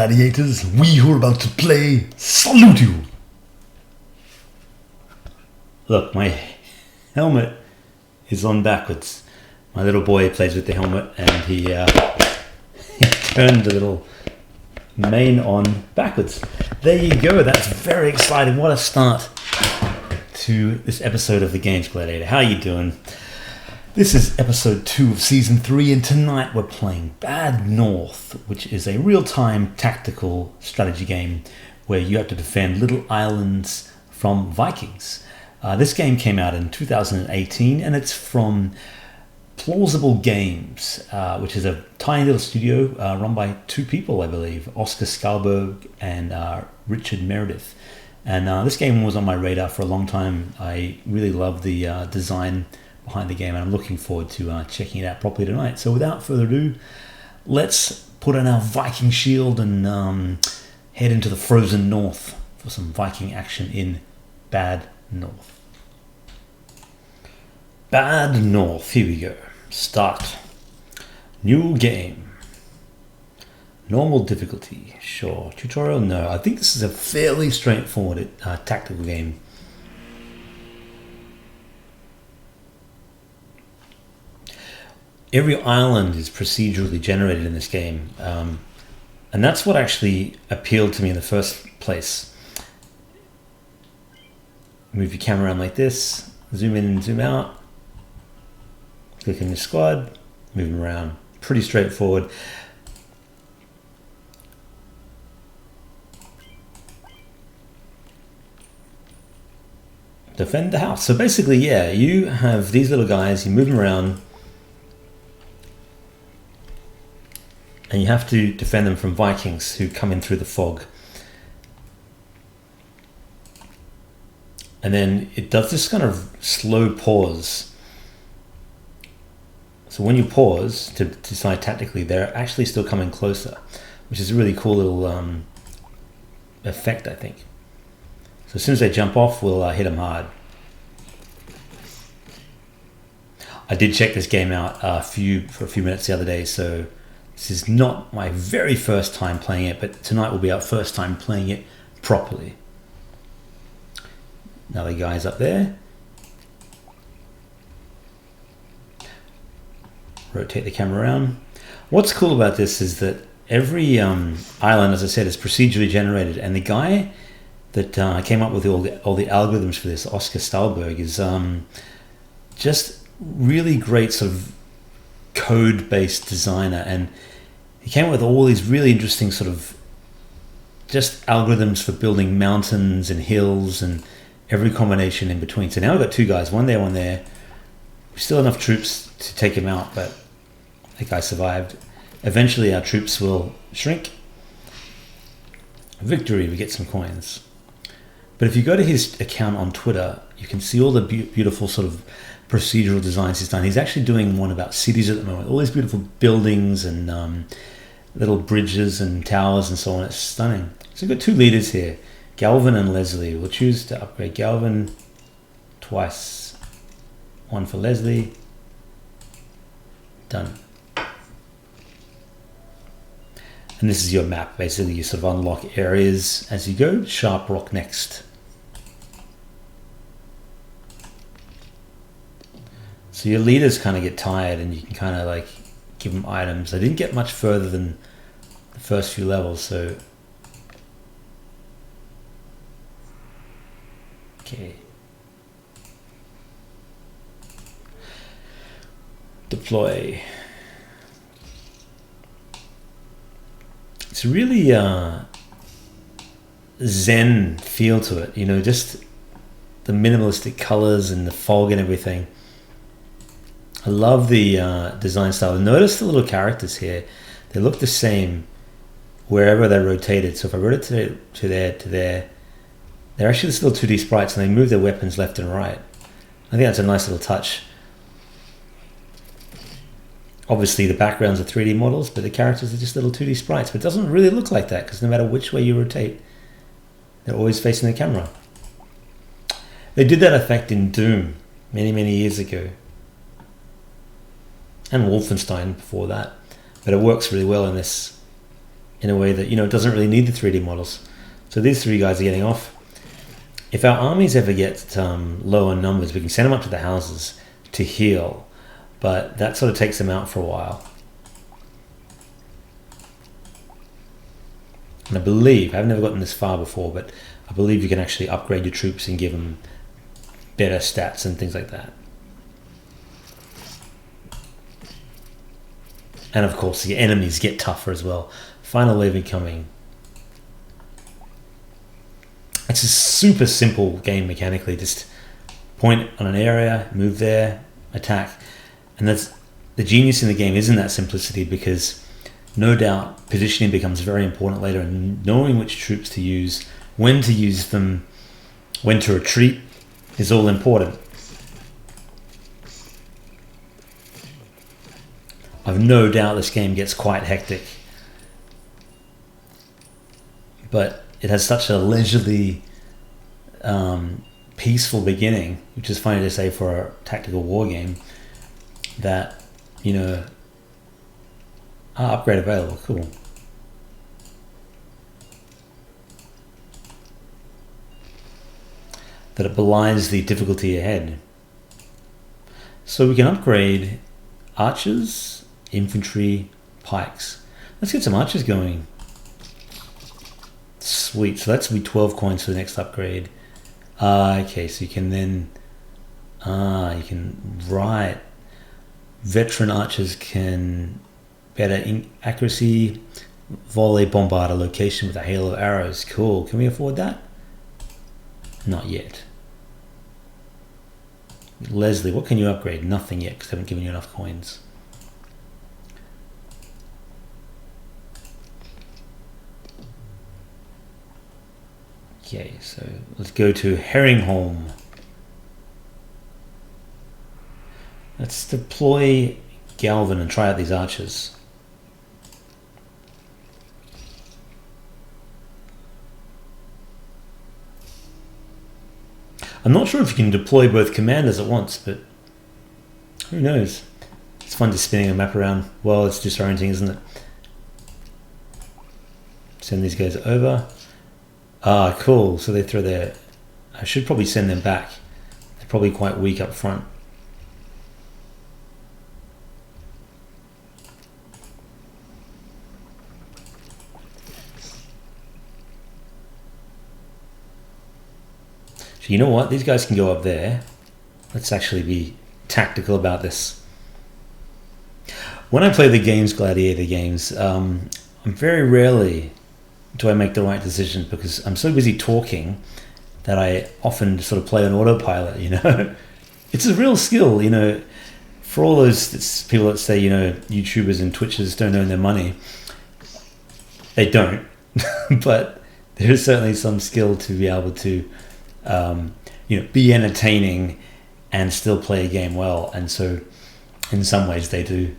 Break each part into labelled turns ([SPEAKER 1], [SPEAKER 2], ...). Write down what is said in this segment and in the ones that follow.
[SPEAKER 1] gladiators. We who are about to play salute you. Look, my helmet is on backwards. My little boy plays with the helmet and he turned the little mane on backwards. There you go. That's very exciting. What a start to this episode of the Games Gladiator. How are you doing? This is episode 2 of season 3, and tonight we're playing Bad North, which is a real-time tactical strategy game where you have to defend little islands from Vikings. This game came out in 2018, and it's from Plausible Games, which is a tiny little studio run by 2 people, I believe, Oscar Skalberg and Richard Meredith. And this game was on my radar for a long time. I really love the design behind the game, and I'm looking forward to checking it out properly tonight. So without further ado, let's put on our Viking shield and head into the frozen north for some Viking action in Bad North. Bad North, here we go. Start. New game. Normal difficulty, sure. Tutorial, no. I think this is a fairly straightforward tactical game. Every island is procedurally generated in this game, and that's what actually appealed to me in the first place. Move your camera around like this, zoom in and zoom out, click on your squad, move them around. Pretty straightforward. Defend the house. So basically, yeah, you have these little guys, you move them around, and you have to defend them from Vikings who come in through the fog. And then it does this kind of slow pause. So when you pause to decide tactically, they're actually still coming closer, which is a really cool little effect, I think. So as soon as they jump off, we'll hit them hard. I did check this game out for a few minutes the other day, so this is not my very first time playing it, but tonight will be our first time playing it properly. Another guy's up there. Rotate the camera around. What's cool about this is that every island, as I said, is procedurally generated, and the guy that came up with all the algorithms for this, Oscar Skalberg, is just really great sort of code-based designer, and he came up with all these really interesting sort of just algorithms for building mountains and hills and every combination in between. So now we've got 2 guys, one there, one there. We still have enough troops to take him out, but that guy survived. Eventually our troops will shrink. Victory, we get some coins. But if you go to his account on Twitter, you can see all the beautiful sort of procedural designs he's done. He's actually doing one about cities at the moment. All these beautiful buildings and little bridges and towers and so on. It's stunning. So we've got 2 leaders here, Galvin and Leslie. We'll choose to upgrade Galvin twice. 1 for Leslie. Done. And this is your map. Basically, you sort of unlock areas as you go. Sharp Rock next. So your leaders kind of get tired, and you can kind of like give them items. I didn't get much further than the first few levels, so okay. Deploy. It's really zen feel to it, you know, just the minimalistic colors and the fog and everything. I love the design style. Notice the little characters here. They look the same wherever they're rotated. So if I rotate it to there, they're actually still 2D sprites, and they move their weapons left and right. I think that's a nice little touch. Obviously the backgrounds are 3D models, but the characters are just little 2D sprites. But it doesn't really look like that, because no matter which way you rotate, they're always facing the camera. They did that effect in Doom many years ago, and Wolfenstein before that, but it works really well in this. in a way that, it doesn't really need the 3D models. So these 3 guys are getting off. If our armies ever get low on numbers, we can send them up to the houses to heal, but that sort of takes them out for a while. And I believe, I've never gotten this far before, but I believe you can actually upgrade your troops and give them better stats and things like that. And of course, the enemies get tougher as well. Final wave incoming. It's a super simple game mechanically. Just point on an area, move there, attack. And that's the genius in the game isn't that simplicity, because no doubt positioning becomes very important later, and knowing which troops to use, when to use them, when to retreat is all important. I've no doubt this game gets quite hectic, but it has such a leisurely, peaceful beginning, which is funny to say for a tactical war game, that, upgrade available, cool. That it belies the difficulty ahead. So we can upgrade archers, infantry, pikes. Let's get some archers going. Sweet, so that's be 12 coins for the next upgrade. Okay, so you can then, you can write. Veteran archers can better accuracy, volley, bombard a location with a hail of arrows. Cool, can we afford that? Not yet. Leslie, what can you upgrade? Nothing yet, because I haven't given you enough coins. Okay, so let's go to Herringholm. Let's deploy Galvin and try out these archers. I'm not sure if you can deploy both commanders at once, but who knows? It's fun just spinning a map around. Well, it's disorienting, isn't it? Send these guys over. Ah, cool. So they throw their... I should probably send them back. They're probably quite weak up front. So you know what? These guys can go up there. Let's actually be tactical about this. When I play the games, Gladiator games, I'm very rarely do I make the right decision, because I'm so busy talking that I often sort of play on autopilot, It's a real skill, for all those people that say, YouTubers and Twitchers don't earn their money. They don't, but there is certainly some skill to be able to, be entertaining and still play a game well. And so in some ways they do.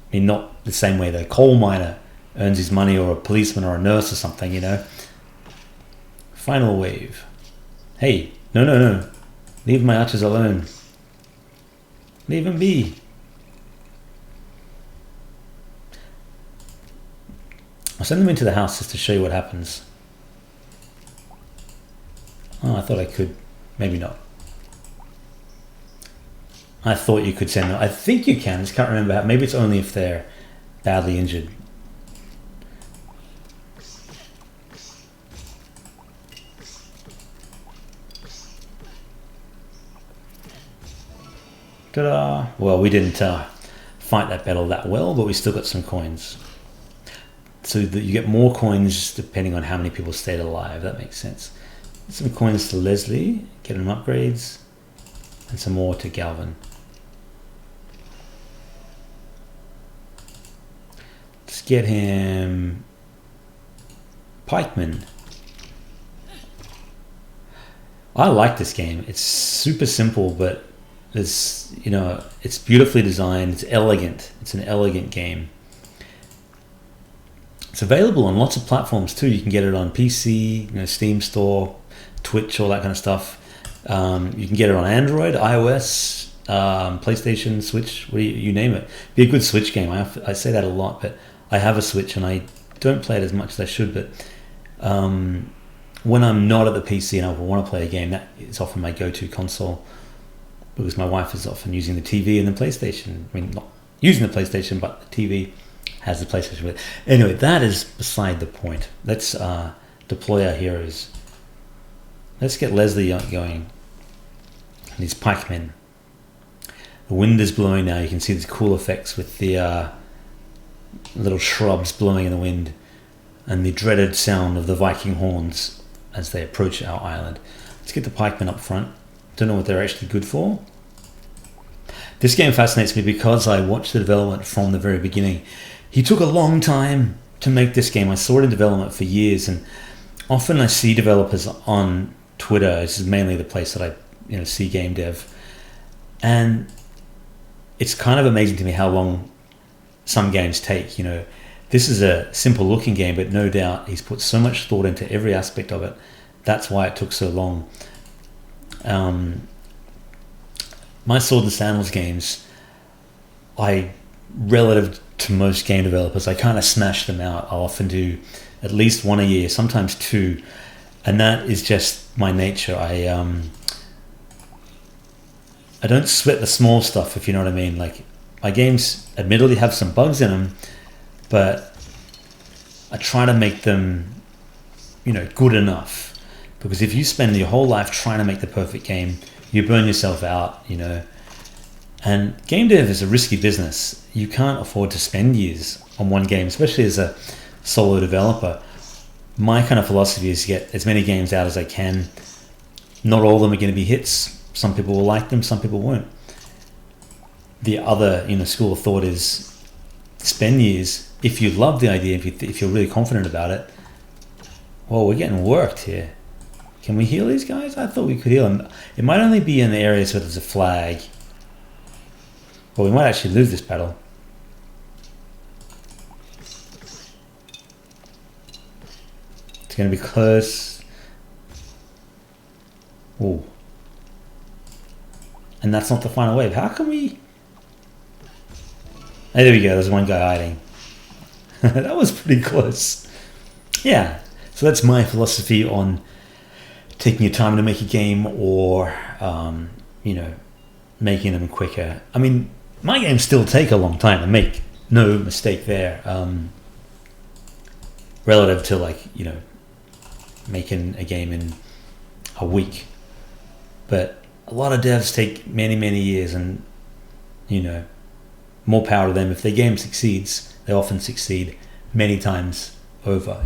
[SPEAKER 1] I mean, not the same way the coal miner earns his money, or a policeman or a nurse or something, Final wave. Hey, no. Leave my archers alone. Leave them be. I'll send them into the house just to show you what happens. Oh, I thought I could. Maybe not. I thought you could send them. I think you can. I just can't remember how. Maybe it's only if they're badly injured. Ta-da! Well, we didn't fight that battle that well, but we still got some coins. So that you get more coins depending on how many people stayed alive. That makes sense. Some coins to Leslie, get him upgrades, and some more to Galvin. Let's get him pikeman. I like this game. It's super simple, but it's it's beautifully designed. It's elegant. It's an elegant game. It's available on lots of platforms too. You can get it on PC, Steam Store, Twitch, all that kind of stuff. You can get it on Android, iOS, PlayStation, Switch, you name it. Be a good Switch game. I say that a lot, but I have a Switch and I don't play it as much as I should, but when I'm not at the PC and I want to play a game, that is often my go-to console, because my wife is often using the TV and the PlayStation. I mean, not using the PlayStation, but the TV has the PlayStation with it. Anyway, that is beside the point. Let's deploy our heroes. Let's get Leslie going. And these pikemen. The wind is blowing now. You can see these cool effects with the little shrubs blowing in the wind, and the dreaded sound of the Viking horns as they approach our island. Let's get the pikemen up front. Don't know what they're actually good for. This game fascinates me because I watched the development from the very beginning. He took a long time to make this game. I saw it in development for years, and often I see developers on Twitter. This is mainly the place that I see game dev, and it's kind of amazing to me how long some games take. This is a simple looking game, but no doubt he's put so much thought into every aspect of it. That's why it took so long. My Sword and Sandals games, relative to most game developers, I kind of smash them out. I'll often do at least one a year, sometimes two, and that is just my nature. I don't sweat the small stuff, if you know what I mean. Like, my games admittedly have some bugs in them, but I try to make them, good enough. Because if you spend your whole life trying to make the perfect game, you burn yourself out, And game dev is a risky business. You can't afford to spend years on one game, especially as a solo developer. My kind of philosophy is to get as many games out as I can. Not all of them are going to be hits. Some people will like them, some people won't. The other, school of thought is spend years. If you love the idea, if you're really confident about it, well, we're getting worked here. Can we heal these guys? I thought we could heal them. It might only be in the areas where there's a flag. Well, we might actually lose this battle. It's going to be close. Ooh. And that's not the final wave. How can we... Hey, there we go. There's one guy hiding. That was pretty close. Yeah. So that's my philosophy on taking your time to make a game, or, making them quicker. I mean, my games still take a long time to make. No mistake there. Relative to making a game in a week. But a lot of devs take many, many years, and, more power to them. If their game succeeds, they often succeed many times over.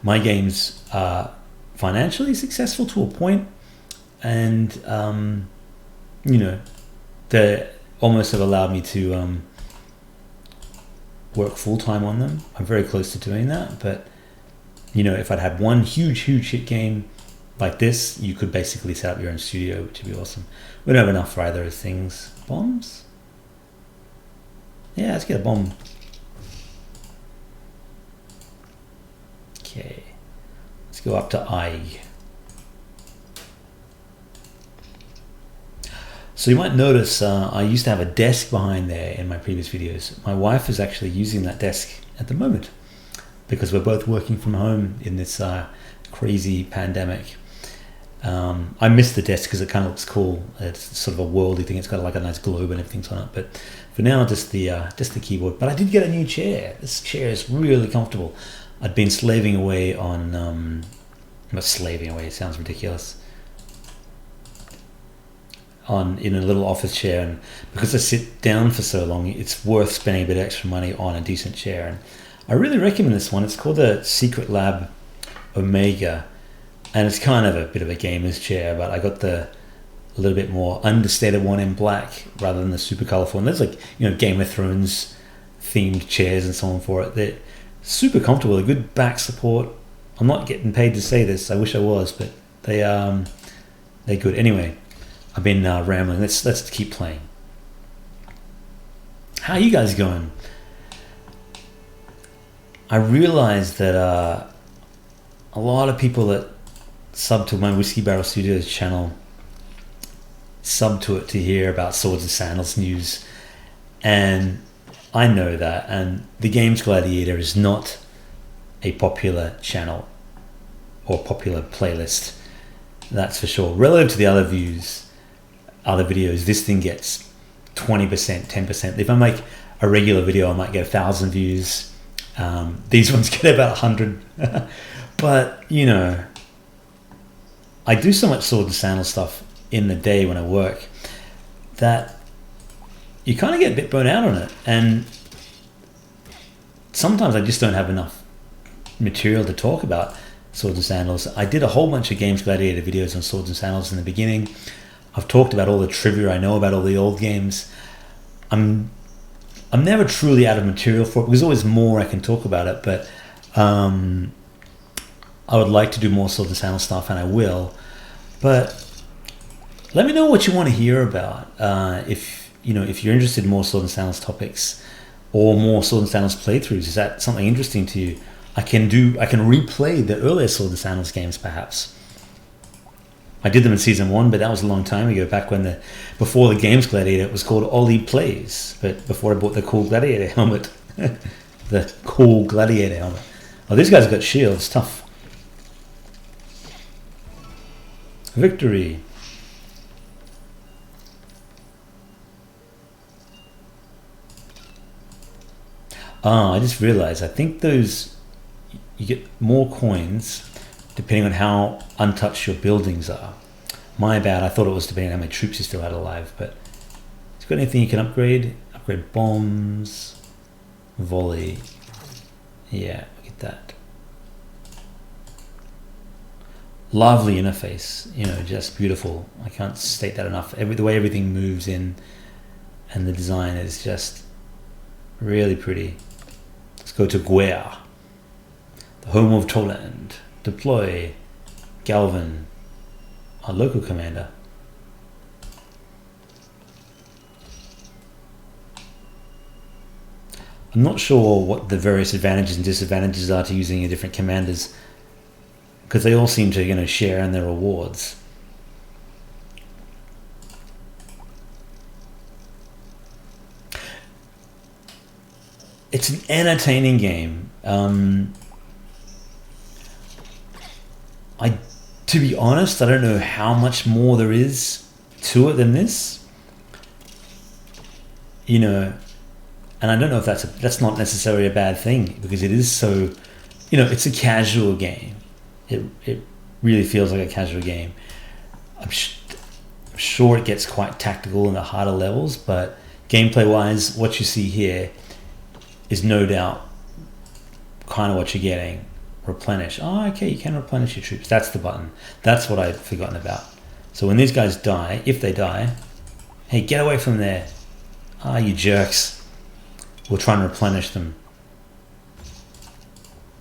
[SPEAKER 1] My games are financially successful to a point, and they almost have allowed me to work full-time on them. I'm very close to doing that, but if I'd had one huge hit game like this, you could basically set up your own studio, which would be awesome. We don't have enough for either of those things. Bombs? Yeah, let's get a bomb. Okay, let's go up to I. So you might notice I used to have a desk behind there in my previous videos. My wife is actually using that desk at the moment because we're both working from home in this crazy pandemic. I miss the desk because it kind of looks cool. It's sort of a worldy thing. It's got like a nice globe and everything's on it. But for now, just the keyboard. But I did get a new chair. This chair is really comfortable. I'd been slaving away on, not slaving away, it sounds ridiculous, in a little office chair, and because I sit down for so long, it's worth spending a bit of extra money on a decent chair. And I really recommend this one. It's called the Secret Lab Omega, and it's kind of a bit of a gamer's chair, but I got the a little bit more understated one in black rather than the super colorful. And there's Game of Thrones themed chairs and so on for it. They're super comfortable, a good back support. I'm not getting paid to say this. I wish I was, but they're good. Anyway, I've been rambling. Let's keep playing. How are you guys going? I realized that a lot of people that sub to my Whiskey Barrel Studios channel sub to it to hear about Swords and Sandals news, and I know that. And the game's Gladiator is not a popular channel or popular playlist. That's for sure. Relative to the other videos, this thing gets 20%, 10%. If I make a regular video, I might get 1,000 views. These ones get about 100. But, you know, I do so much sword and sandal stuff in the day when I work that you kind of get a bit burnt out on it. And sometimes I just don't have enough material to talk about swords and sandals. I did a whole bunch of Games Gladiator videos on swords and sandals in the beginning. I've talked about all the trivia I know about all the old games. I'm never truly out of material for it. There's always more I can talk about it, but I would like to do more swords and sandal stuff, and I will. But let me know what you want to hear about. If you're interested in more swords and sandals topics or more swords and sandals playthroughs, is that something interesting to you? I can replay the earlier swords and sandals games, perhaps. I did them in season 1, but that was a long time ago, back when before the Games Gladiator, it was called Ollie Plays, but before I bought the cool Gladiator helmet. The cool Gladiator helmet. Oh, these guys got shields, tough. Victory. I just realized, I think you get more coins depending on how untouched your buildings are. My bad, I thought it was depending on how many troops you still had alive, but it's got anything you can upgrade? Upgrade bombs, volley. Yeah, get that. Lovely interface, just beautiful. I can't state that enough. The way everything moves in and the design is just really pretty. Let's go to Guer, the home of Toland. Deploy Galvin, our local commander. I'm not sure what the various advantages and disadvantages are to using different commanders, because they all seem to share in their rewards. It's an entertaining game. To be honest, I don't know how much more there is to it than this. And I don't know if that's not necessarily a bad thing, because it is so, it's a casual game. It really feels like a casual game. I'm sure it gets quite tactical in the harder levels, but gameplay-wise, what you see here is no doubt kind of what you're getting. Replenish. Oh, okay, you can replenish your troops. That's the button. That's what I'd forgotten about. So when these guys die, if they die, hey, get away from there. Ah, you jerks. We'll try and replenish them.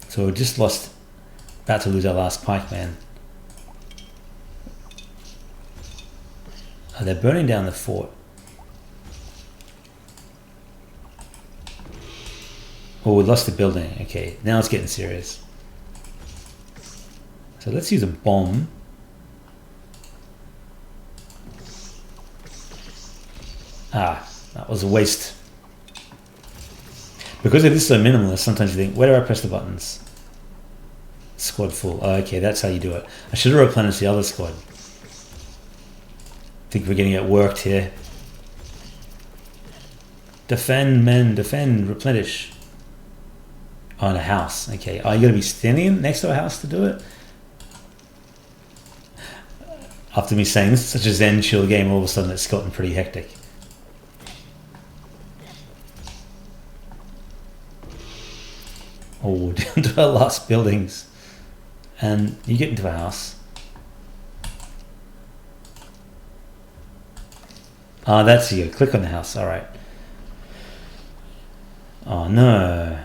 [SPEAKER 1] So we just about to lose our last pikeman. Oh, they're burning down the fort. Oh, we lost the building. Okay, now it's getting serious. So let's use a bomb. Ah, that was a waste. Because it is so minimalist, sometimes you think, where do I press the buttons? Squad full. Oh, okay, that's how you do it. I should have replenished the other squad. I think we're getting it worked here. Defend, men, defend, replenish. Oh, and a house. Okay. Oh, you gotta be standing next to a house to do it? After me saying this is such a zen chill game, all of a sudden it's gotten pretty hectic. Oh, down to our last buildings. And you get into a house. Ah, that's you. Click on the house. Alright. Oh no.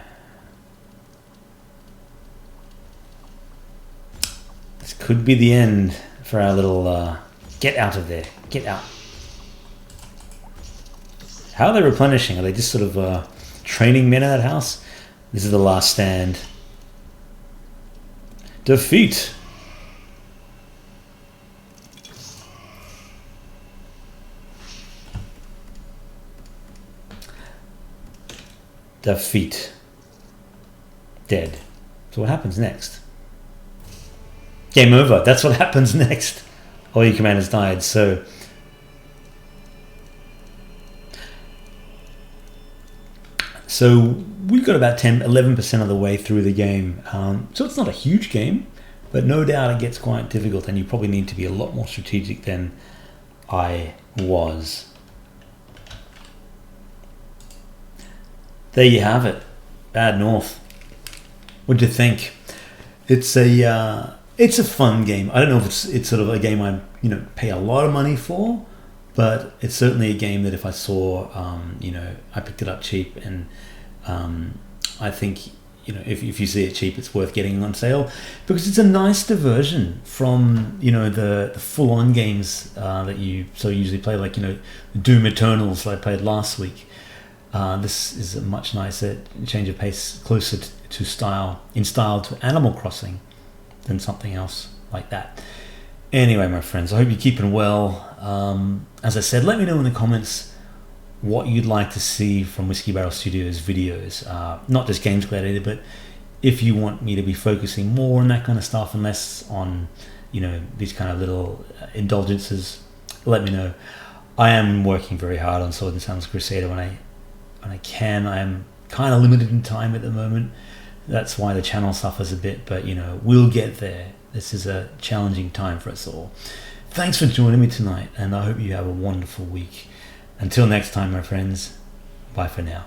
[SPEAKER 1] This could be the end for our little get out of there. Get out. How are they replenishing? Are they just sort of training men in that house? This is the last stand. Defeat. Defeat. Dead. So what happens next? Game over. That's what happens next. All your commanders died. So we've got about 11% of the way through the game. So it's not a huge game, but no doubt it gets quite difficult, and you probably need to be a lot more strategic than I was. There you have it. Bad North. What'd you think? It's a fun game. I don't know if it's sort of a game I pay a lot of money for, but it's certainly a game that if I saw, I picked it up cheap, and I think if you see it cheap, it's worth getting on sale, because it's a nice diversion from the full-on games that you so usually play, like Doom Eternals that I played last week. This is a much nicer change of pace, closer to style to Animal Crossing than something else like that. Anyway, my friends, I hope you're keeping well. As I said, let me know in the comments what you'd like to see from Whiskey Barrel Studios videos. Not just Games Gladiator, but if you want me to be focusing more on that kind of stuff and less on, these kind of little indulgences, let me know. I am working very hard on Sword and Sandals Crusader when I can. I am kind of limited in time at the moment. That's why the channel suffers a bit, but we'll get there. This is a challenging time for us all. Thanks for joining me tonight, and I hope you have a wonderful week. Until next time, my friends, bye for now.